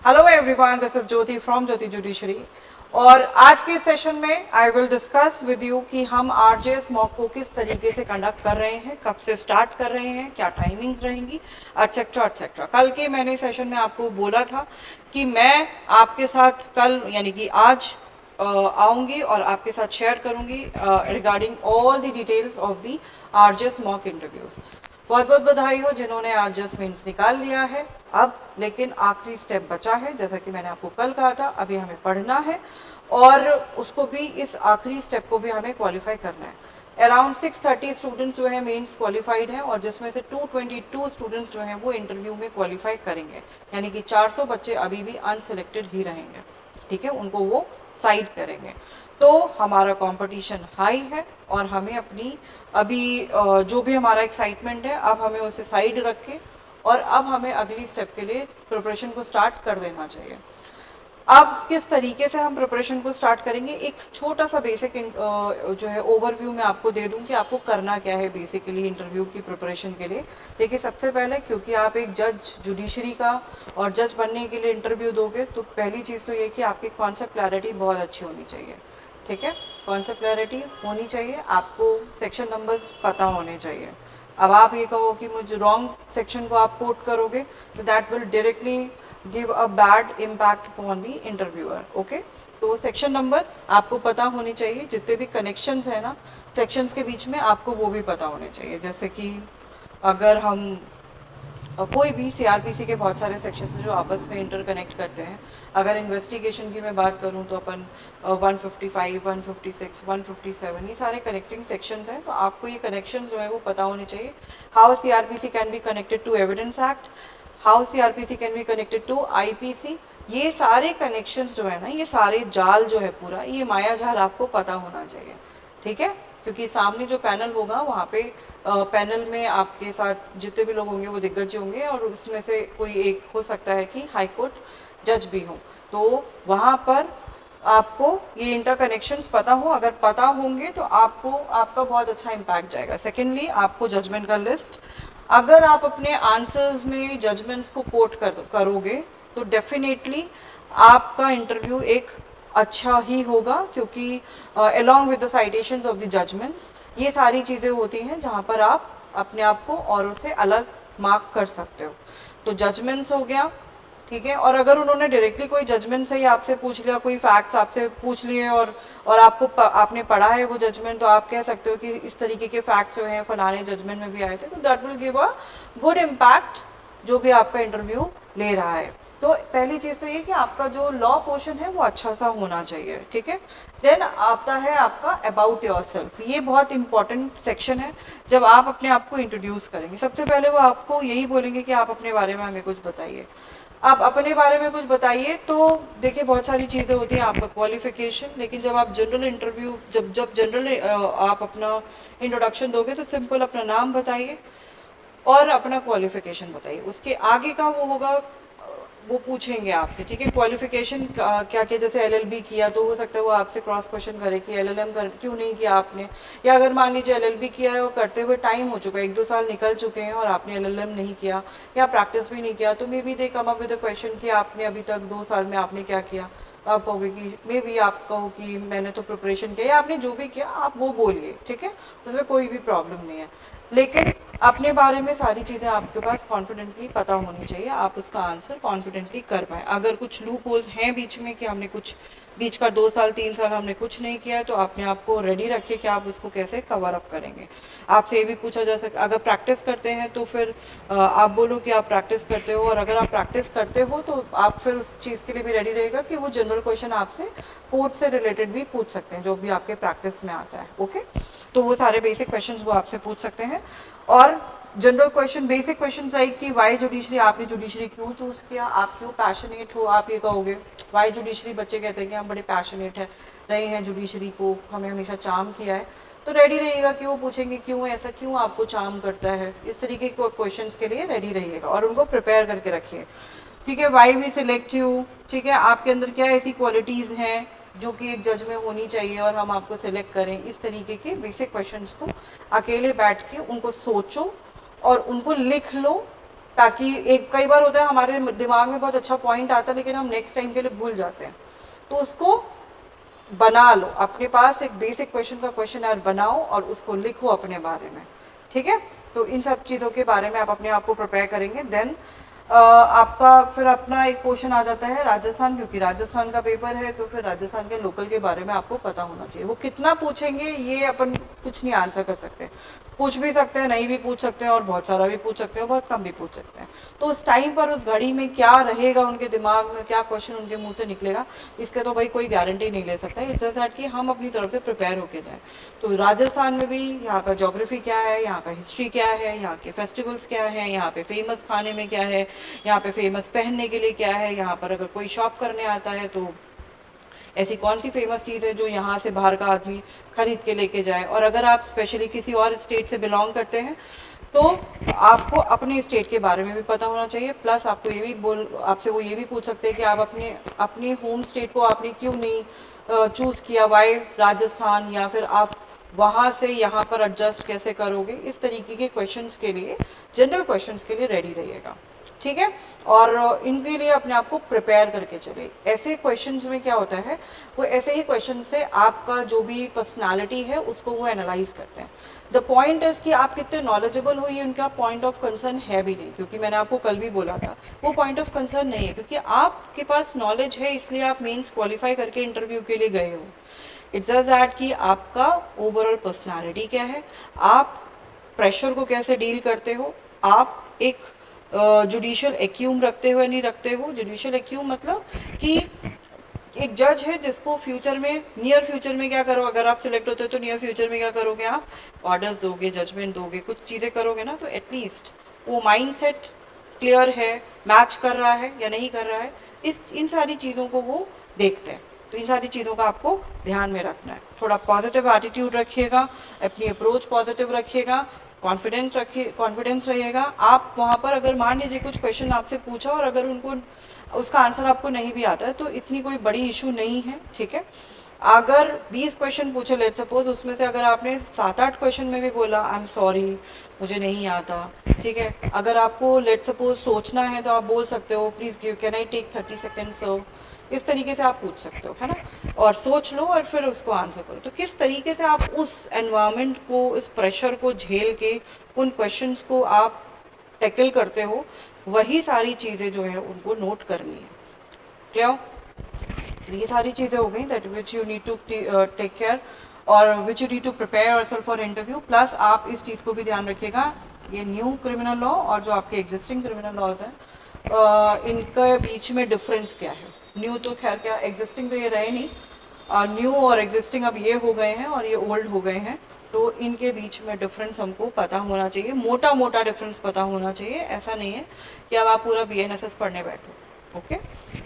Hello everyone, this is Jyoti from Jyoti judiciary. और आज के सेशन में I will discuss with you कि हम आरजेएस मॉक को किस तरीके से कंडक्ट कर रहे हैं, कब से स्टार्ट कर रहे हैं, क्या टाइमिंग्स रहेंगी, एटसेट्रा एटसेट्रा। कल के मैंने सेशन में आपको बोला था कि मैं आपके साथ कल यानी कि आज आऊँगी और आपके साथ शेयर करूँगी regarding all the details of the RJS mock interviews. बहुत बहुत बधाई हो जिन्होंने आरजेएस मेंस निकाल लिया है। अब लेकिन आखिरी स्टेप बचा है, जैसा कि मैंने आपको कल कहा था, अभी हमें पढ़ना है और उसको भी इस आखिरी स्टेप को भी हमें क्वालिफाई करना है। अराउंड 630 स्टूडेंट्स जो है मेंस क्वालिफाइड हैं और जिसमें से 222 स्टूडेंट्स जो हैं वो इंटरव्यू में क्वालिफाई करेंगे, यानी कि 400 बच्चे अभी भी अनसिलेक्टेड ही रहेंगे। ठीक है, उनको वो साइड करेंगे। तो हमारा कंपटीशन हाई है और हमें अपनी अभी जो भी हमारा एक्साइटमेंट है अब हमें उसे साइड रख के और अब हमें अगली स्टेप के लिए प्रिपरेशन को स्टार्ट कर देना चाहिए। अब किस तरीके से हम प्रिपरेशन को स्टार्ट करेंगे, एक छोटा सा बेसिक जो है ओवरव्यू मैं आपको दे दूं कि आपको करना क्या है बेसिकली इंटरव्यू की प्रिपरेशन के लिए। देखिए, सबसे पहले क्योंकि आप एक जज जुडिशरी का और जज बनने के लिए इंटरव्यू दोगे तो पहली चीज़ तो ये कि आपकी कॉन्सेप्ट क्लैरिटी बहुत अच्छी होनी चाहिए। ठीक है, कॉन्सेप्ट क्लैरिटी होनी चाहिए, आपको सेक्शन नंबर्स पता होने चाहिए। अब आप ये कहो कि मुझे रॉन्ग सेक्शन को आप कोट करोगे तो that will directly give a bad impact on the interviewer. Okay, तो सेक्शन नंबर आपको पता होनी चाहिए, जितने भी कनेक्शंस है ना सेक्शंस के बीच में आपको वो भी पता होने चाहिए। जैसे कि अगर हम कोई भी सीआरपीसी के बहुत सारे सेक्शंस हैं जो आपस में इंटरकनेक्ट करते हैं। अगर इन्वेस्टिगेशन की मैं बात करूं तो अपन 155, 156, 157 ये सारे कनेक्टिंग सेक्शंस हैं, तो आपको ये कनेक्शंस जो है वो पता होने चाहिए। How CrPC can be connected to evidence act, how CrPC can be connected to IPC. ये सारे कनेक्शंस जो है ना, ये सारे जाल जो है पूरा, ये माया जाल आपको पता होना चाहिए। ठीक है, क्योंकि सामने जो पैनल होगा वहाँ पे पैनल में आपके साथ जितने भी लोग होंगे वो दिग्गज होंगे और उसमें से कोई एक हो सकता है कि हाई कोर्ट जज भी हो। तो वहाँ पर आपको ये इंटरकनेक्शंस पता हो, अगर पता होंगे तो आपको आपका बहुत अच्छा इम्पैक्ट जाएगा। सेकेंडली, आपको जजमेंट का लिस्ट, अगर आप अपने आंसर्स में जजमेंट्स को कोट करोगे तो डेफिनेटली आपका इंटरव्यू एक अच्छा ही होगा, क्योंकि along with the citations of the judgments ये सारी चीज़ें होती हैं जहाँ पर आप अपने आप को औरों से अलग मार्क कर सकते हो। तो जजमेंट्स हो गया। ठीक है, और अगर उन्होंने डायरेक्टली कोई जजमेंट से ही आपसे पूछ लिया, कोई फैक्ट्स आपसे पूछ लिए और आपने पढ़ा है वो जजमेंट, तो आप कह सकते हो कि इस तरीके के फैक्ट्स जो हैं फलाने जजमेंट में भी आए थे, तो that will give a good impact जो भी आपका इंटरव्यू ले रहा है। तो पहली चीज़ तो ये कि आपका जो लॉ पोर्शन है वो अच्छा सा होना चाहिए। ठीक है, देन आता है आपका अबाउट योरसेल्फ। ये बहुत इंपॉर्टेंट सेक्शन है। जब आप अपने आप को इंट्रोड्यूस करेंगे सबसे पहले वो आपको यही बोलेंगे कि आप अपने बारे में हमें कुछ बताइए। आप अपने बारे में कुछ बताइए तो देखिए बहुत सारी चीज़ें होती हैं, आपका क्वालिफिकेशन, लेकिन जब आप जनरल इंटरव्यू जब जब जनरल आप अपना इंट्रोडक्शन दोगे तो सिंपल अपना नाम बताइए और अपना क्वालिफिकेशन बताइए। उसके आगे का वो होगा, वो पूछेंगे आपसे। ठीक है, क्वालिफिकेशन क्या क्या, जैसे एलएलबी किया तो हो सकता है वो आपसे क्रॉस क्वेश्चन करे कि एलएलएम क्यों नहीं किया आपने, या अगर मान लीजिए एलएलबी किया है और करते हुए टाइम हो चुका है, 1-2 साल निकल चुके हैं और आपने एलएलएम नहीं किया या प्रैक्टिस भी नहीं किया, तो may be they come up with the question कि आपने अभी तक 2 साल में आपने क्या किया। आप कहोगे कि मे बी आप कहो कि मैंने तो प्रिपरेशन किया, या आपने जो भी किया आप वो बोलिए। ठीक है, उसमें कोई भी प्रॉब्लम नहीं है, लेकिन अपने बारे में सारी चीज़ें आपके पास कॉन्फिडेंटली पता होनी चाहिए, आप उसका आंसर कॉन्फिडेंटली कर पाएँ। अगर कुछ लूप होल्स हैं बीच में कि हमने कुछ बीच का 2 साल 3 साल हमने कुछ नहीं किया है, तो अपने आप को रेडी रखिए कि आप उसको कैसे कवर अप करेंगे। आपसे ये भी पूछा जा सकता, अगर प्रैक्टिस करते हैं तो फिर आप बोलो कि आप प्रैक्टिस करते हो, और अगर आप प्रैक्टिस करते हो तो आप फिर उस चीज़ के लिए भी रेडी रहेगा कि वो जनरल क्वेश्चन आपसे कोर्ट से रिलेटेड भी पूछ सकते हैं जो भी आपके प्रैक्टिस में आता है। ओके, तो वो सारे बेसिक क्वेश्चंस वो आपसे पूछ सकते हैं। और general question, basic question like कि वाई जुडिशरी, आपने जुडिशरी क्यों चूज़ किया, आप क्यों पैशनेट हो। आप ये कहोगे वाई जुडिशरी, बच्चे कहते हैं कि हम बड़े पैशनेट हैं रहे हैं जुडिशरी को, हमें हमेशा चार्म किया है, तो रेडी रहिएगा कि वो पूछेंगे क्यों ऐसा, क्यों आपको चार्म करता है। इस तरीके के क्वेश्चंस के लिए रेडी रहिएगा और उनको प्रिपेयर करके रखिए। ठीक है, वाई वी सिलेक्ट यू। ठीक है, आपके अंदर क्या ऐसी क्वालिटीज़ हैं जो कि एक जज में होनी चाहिए और हम आपको सिलेक्ट करें। इस तरीके के बेसिक क्वेश्चंस को अकेले बैठ के उनको सोचो और उनको लिख लो ताकि एक कई बार होता है हमारे दिमाग में बहुत अच्छा पॉइंट आता है लेकिन हम नेक्स्ट टाइम के लिए भूल जाते हैं, तो उसको बना लो, अपने पास एक बेसिक क्वेश्चन का क्वेश्चन बनाओ और उसको लिखो अपने बारे में, ठीक है। तो इन सब चीज़ों के बारे में आप अपने आप को प्रिपेयर करेंगे, देन आपका फिर अपना एक क्वेश्चन आ जाता है राजस्थान, क्योंकि राजस्थान का पेपर है तो फिर राजस्थान के लोकल के बारे में आपको पता होना चाहिए। वो कितना पूछेंगे ये अपन कुछ नहीं आंसर कर सकते, पूछ भी सकते हैं, नहीं भी पूछ सकते हैं, और बहुत सारा भी पूछ सकते हैं, बहुत कम भी पूछ सकते हैं। तो उस टाइम पर उस घड़ी में क्या रहेगा उनके दिमाग में, क्या क्वेश्चन उनके मुंह से निकलेगा, इसके तो भाई कोई गारंटी नहीं ले सकता। इट्स जस्ट दैट कि हम अपनी तरफ से प्रिपेयर होके जाएं। तो राजस्थान में भी यहाँ का ज्योग्राफी क्या है, यहाँ का हिस्ट्री क्या है, यहाँ के फेस्टिवल्स क्या है, यहाँ पे फेमस खाने में क्या है, यहाँ पे फेमस पहनने के लिए क्या है, यहाँ पर अगर कोई शॉप करने आता है तो ऐसी कौन सी फेमस चीज़ है जो यहाँ से बाहर का आदमी खरीद के लेके जाए। और अगर आप स्पेशली किसी और स्टेट से बिलोंग करते हैं तो आपको अपने स्टेट के बारे में भी पता होना चाहिए, प्लस आपको ये भी आपसे वो ये भी पूछ सकते हैं कि आप अपने होम स्टेट को आपने क्यों नहीं चूज़ किया, वाई राजस्थान, या फिर आप वहाँ से यहाँ पर एडजस्ट कैसे करोगे। इस तरीके के क्वेश्चंस के लिए, जनरल क्वेश्चंस के लिए रेडी रहिएगा, ठीक है। और इनके लिए अपने आप को प्रिपेयर करके चले। ऐसे क्वेश्चंस में क्या होता है, वो ऐसे ही क्वेश्चन से आपका जो भी पर्सनालिटी है उसको वो एनालाइज करते हैं। द पॉइंट इज कि आप कितने नॉलेजेबल हो ये उनका पॉइंट ऑफ कंसर्न है भी नहीं, क्योंकि मैंने आपको कल भी बोला था वो पॉइंट ऑफ कंसर्न नहीं है, क्योंकि आपके पास नॉलेज है इसलिए आप मेंस क्वालिफाई करके इंटरव्यू के लिए गए हो। इट्स जस्ट दैट कि आपका ओवरऑल पर्सनालिटी क्या है, आप प्रेशर को कैसे डील करते हो, आप एक जुडिशियल एक्यूम रखते हो या नहीं रखते हो। जुडिशियल एक्यूम मतलब कि एक जज है जिसको फ्यूचर में, नियर फ्यूचर में क्या करो, अगर आप सिलेक्ट होते हो तो नियर फ्यूचर में क्या करोगे, आप ऑर्डर्स दोगे, जजमेंट दोगे, कुछ चीज़ें करोगे ना, तो एटलीस्ट वो माइंडसेट क्लियर है, मैच कर रहा है या नहीं कर रहा है, इन सारी चीज़ों को वो देखते हैं। तो इन सारी चीज़ों का आपको ध्यान में रखना है। थोड़ा पॉजिटिव एटीट्यूड रखिएगा, अपनी अप्रोच पॉजिटिव रखिएगा, कॉन्फिडेंस रहिएगा। आप वहाँ पर अगर मान लीजिए कुछ क्वेश्चन आपसे पूछा और अगर उनको उसका आंसर आपको नहीं भी आता है तो इतनी कोई बड़ी इशू नहीं है, ठीक है। अगर 20 क्वेश्चन पूछे लेट सपोज, उसमें से अगर आपने 7-8 क्वेश्चन में भी बोला आई एम सॉरी मुझे नहीं आता, ठीक है। अगर आपको लेट सपोज सोचना है तो आप बोल सकते हो please give can I take 30 seconds sir, इस तरीके से आप पूछ सकते हो, है ना। और सोच लो और फिर उसको आंसर करो। तो किस तरीके से आप उस एनवायरनमेंट को, इस प्रेशर को झेल के उन क्वेश्चंस को आप टैकल करते हो, वही सारी चीज़ें जो है उनको नोट करनी है। क्लियर? तो ये सारी चीज़ें हो गई that which you need to take care और which you need to prepare yourself for interview. Plus आप इस चीज़ को भी ध्यान रखिएगा, ये न्यू क्रिमिनल लॉ और जो आपके एग्जिस्टिंग क्रिमिनल लॉज हैं, इनके बीच में डिफरेंस क्या है। न्यू तो खैर क्या, एग्जिस्टिंग तो ये रहे नहीं, न्यू और एग्जिस्टिंग अब ये हो गए हैं और ये ओल्ड हो गए हैं, तो इनके बीच में डिफरेंस हमको पता होना चाहिए, मोटा मोटा डिफरेंस पता होना चाहिए। ऐसा नहीं है कि अब आप पूरा BNSS पढ़ने बैठो, ओके।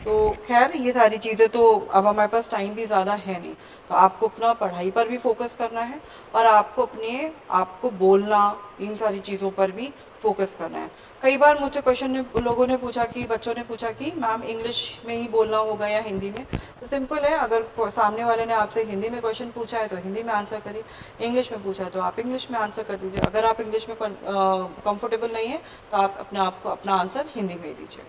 तो खैर ये सारी चीज़ें, तो अब हमारे पास टाइम भी ज़्यादा है नहीं, तो आपको अपना पढ़ाई पर भी फोकस करना है और आपको बोलना, इन सारी चीज़ों पर भी फोकस करना है। कई बार मुझसे लोगों ने पूछा कि, बच्चों ने पूछा कि मैम इंग्लिश में ही बोलना होगा या हिंदी में। तो सिंपल है, अगर सामने वाले ने आपसे हिंदी में क्वेश्चन पूछा है तो हिंदी में आंसर करिए, इंग्लिश में पूछा है तो आप इंग्लिश में आंसर कर दीजिए। अगर आप इंग्लिश में कंफर्टेबल नहीं है तो आप अपना आंसर हिंदी में दीजिए,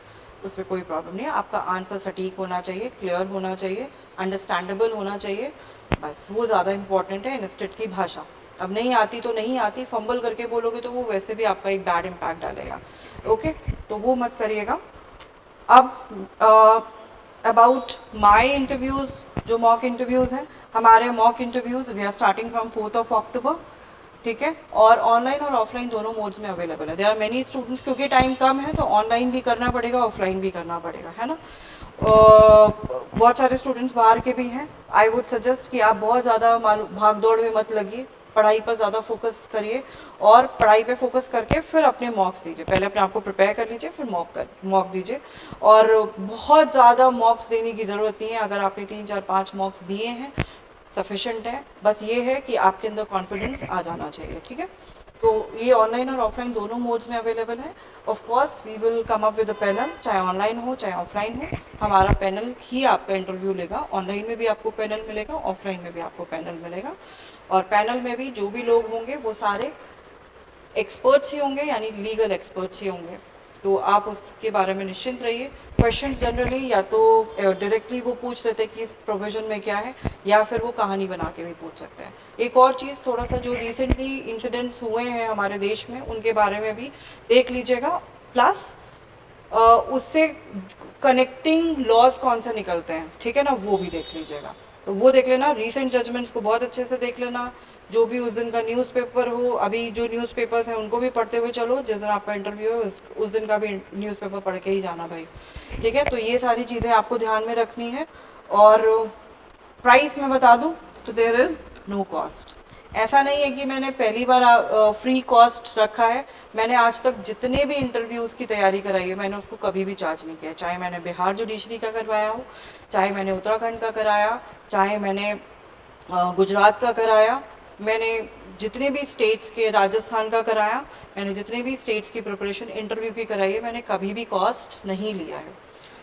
उसमें कोई प्रॉब्लम नहीं है। आपका आंसर सटीक होना चाहिए, क्लियर होना चाहिए, अंडरस्टैंडेबल होना चाहिए, बस वो ज़्यादा इंपॉर्टेंट है इंस्टेड की भाषा। अब नहीं आती तो नहीं आती, फंबल करके बोलोगे तो वो वैसे भी आपका एक बैड इम्पैक्ट डालेगा, ओके। तो वो मत करिएगा। अब अबाउट माई इंटरव्यूज़, जो मॉक इंटरव्यूज़ हैं, हमारे mock interviews we are starting from 4 October, ठीक है। और ऑनलाइन और ऑफलाइन दोनों मोड्स में अवेलेबल है। देयर आर मेनी स्टूडेंट्स, क्योंकि टाइम कम है तो ऑनलाइन भी करना पड़ेगा, ऑफलाइन भी करना पड़ेगा, है ना। बहुत सारे स्टूडेंट्स बाहर के भी हैं। आई वुड सजेस्ट कि आप बहुत ज़्यादा भाग दौड़ में मत लगिए, पढ़ाई पर ज़्यादा फोकस करिए और पढ़ाई पे फोकस करके फिर अपने मॉक्स दीजिए। पहले अपने आप को प्रिपेयर कर लीजिए, फिर मॉक दीजिए। और बहुत ज़्यादा मॉक्स देने की ज़रूरत नहीं है, अगर आपने 3, 4, 5 मॉक्स दिए हैं सफिशेंट है। बस ये है कि आपके अंदर कॉन्फिडेंस आ जाना चाहिए, ठीक है। तो ये ऑनलाइन और ऑफलाइन दोनों मोड्स में अवेलेबल है। Of course we will come up with a panel, चाहे ऑनलाइन हो चाहे ऑफलाइन हो, हमारा पैनल ही आपका इंटरव्यू लेगा। ऑनलाइन में भी आपको पैनल मिलेगा, ऑफलाइन में भी आपको पैनल मिलेगा। और पैनल में भी जो भी लोग होंगे वो सारे एक्सपर्ट्स ही होंगे, यानी लीगल एक्सपर्ट्स ही होंगे, तो आप उसके बारे में निश्चिंत रहिए। क्वेश्चंस जनरली या तो डायरेक्टली वो पूछ लेते हैं कि इस प्रोविजन में क्या है, या फिर वो कहानी बना के भी पूछ सकते हैं। एक और चीज़, थोड़ा सा जो रिसेंटली इंसिडेंट्स हुए हैं हमारे देश में उनके बारे में भी देख लीजिएगा, प्लस उससे कनेक्टिंग लॉज कौन से निकलते हैं, ठीक है ना, वो भी देख लीजिएगा। तो वो देख लेना, रीसेंट जजमेंट्स को बहुत अच्छे से देख लेना, जो भी उस दिन का न्यूज़पेपर हो, अभी जो न्यूज़पेपर्स हैं उनको भी पढ़ते हुए चलो, जिस दिन आपका इंटरव्यू है उस दिन का भी न्यूज़पेपर पढ़ के ही जाना भाई, ठीक है। तो ये सारी चीज़ें आपको ध्यान में रखनी है। और प्राइस मैं बता दूं तो देयर इज़ नो कॉस्ट। ऐसा नहीं है कि मैंने पहली बार फ्री कॉस्ट रखा है। मैंने आज तक जितने भी इंटरव्यूज़ की तैयारी कराई है मैंने उसको कभी भी चार्ज नहीं किया, चाहे मैंने बिहार जुडिशरी का करवाया हो, चाहे मैंने उत्तराखंड का कराया, चाहे मैंने गुजरात का कराया, मैंने जितने भी स्टेट्स के, राजस्थान का कराया, मैंने जितने भी स्टेट्स की प्रिपरेशन इंटरव्यू की कराई है, मैंने कभी भी कॉस्ट नहीं लिया है।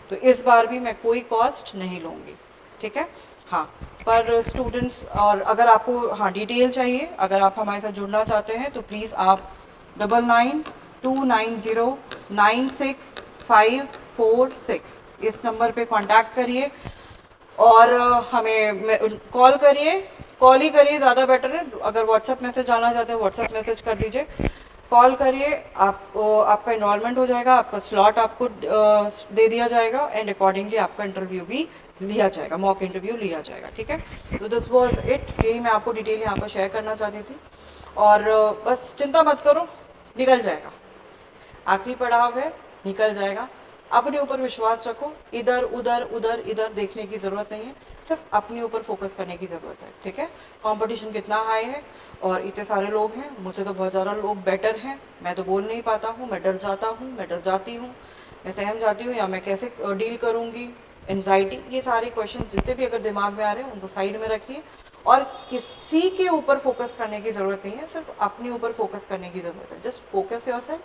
तो इस बार भी मैं कोई कॉस्ट नहीं लूँगी, ठीक है। हाँ, पर स्टूडेंट्स, और अगर आपको हाँ डिटेल चाहिए, अगर आप हमारे साथ जुड़ना चाहते हैं तो प्लीज़ आप 9929096546 इस नंबर पे कांटेक्ट करिए और हमें कॉल करिए। कॉल ही करिए, ज़्यादा बेटर है। अगर व्हाट्सएप मैसेज आना चाहते हैं व्हाट्सएप मैसेज कर दीजिए, कॉल करिए, आपको आपका इनरोलमेंट हो जाएगा, आपका स्लॉट आपको दे दिया जाएगा एंड अकॉर्डिंगली आपका इंटरव्यू भी लिया जाएगा, मॉक इंटरव्यू लिया जाएगा, ठीक है। तो दिस वाज इट, यही मैं आपको डिटेल यहाँ पर शेयर करना चाहती थी। और बस चिंता मत करो, निकल जाएगा, आखिरी पड़ाव है, निकल जाएगा। अपने ऊपर विश्वास रखो, इधर उधर उधर इधर देखने की ज़रूरत नहीं है, सिर्फ अपने ऊपर फोकस करने की ज़रूरत है, ठीक है। कंपटीशन कितना हाई है और इतने सारे लोग हैं, मुझसे तो बहुत ज़्यादा लोग बेटर हैं, मैं तो बोल नहीं पाता हूँ, मैं डर जाता हूँ, मैं डर जाती हूँ, मैं सहम जाती हूँ, या मैं कैसे डील करूँगी, एनजाइटी, ये सारे क्वेश्चन जितने भी अगर दिमाग में आ रहे हैं उनको साइड में रखिए और किसी के ऊपर फोकस करने की ज़रूरत नहीं है, सिर्फ अपने ऊपर फोकस करने की ज़रूरत है। Just focus yourself,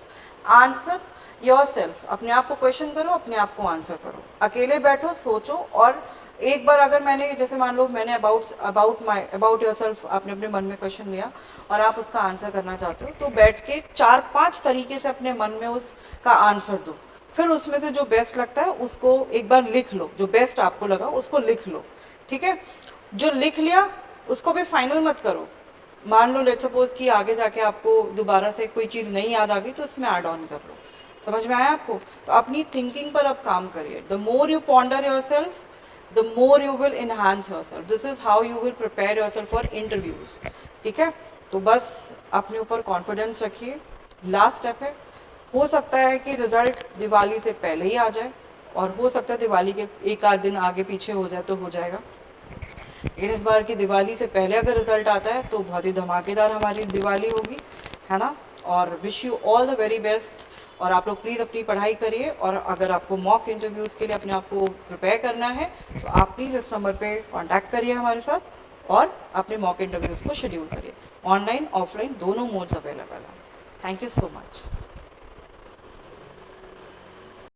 answer yourself, अपने आप को क्वेश्चन करो, अपने आप को आंसर करो, अकेले बैठो, सोचो। और एक बार अगर मैंने, जैसे मान लो मैंने अबाउट योरसेल्फ आपने अपने मन में क्वेश्चन लिया और आप उसका आंसर करना चाहते हो, तो बैठ के 4-5 तरीके से अपने मन में उसका आंसर दो, फिर उसमें से जो बेस्ट लगता है उसको एक बार लिख लो, जो बेस्ट आपको लगा उसको लिख लो, ठीक है। जो लिख लिया उसको भी फाइनल मत करो। मान लो लेट सपोज कि आगे जाके आपको दोबारा से कोई चीज़ नहीं याद आ गई तो इसमें ऐड ऑन कर लो। समझ में आया आपको? तो अपनी थिंकिंग पर अब काम करिए। The more you ponder yourself, the more you will enhance yourself. This is how you will prepare yourself for interviews, ठीक है। तो बस अपने ऊपर कॉन्फिडेंस रखिए। लास्ट स्टेप है, हो सकता है कि रिजल्ट दिवाली से पहले ही आ जाए और हो सकता है दिवाली के एक आध दिन आगे पीछे हो जाए तो हो जाएगा, लेकिन इस बार की दिवाली से पहले अगर रिजल्ट आता है तो बहुत ही धमाकेदार हमारी दिवाली होगी, है ना। और wish you all the very best. और आप लोग प्लीज़ अपनी पढ़ाई करिए, और अगर आपको मॉक इंटरव्यूज़ के लिए अपने आप को प्रिपेयर करना है तो आप प्लीज़ इस नंबर पे कांटेक्ट करिए हमारे साथ और अपने मॉक इंटरव्यूज़ को शेड्यूल करिए। ऑनलाइन ऑफलाइन दोनों मोड्स अवेलेबल हैं। Thank you so much.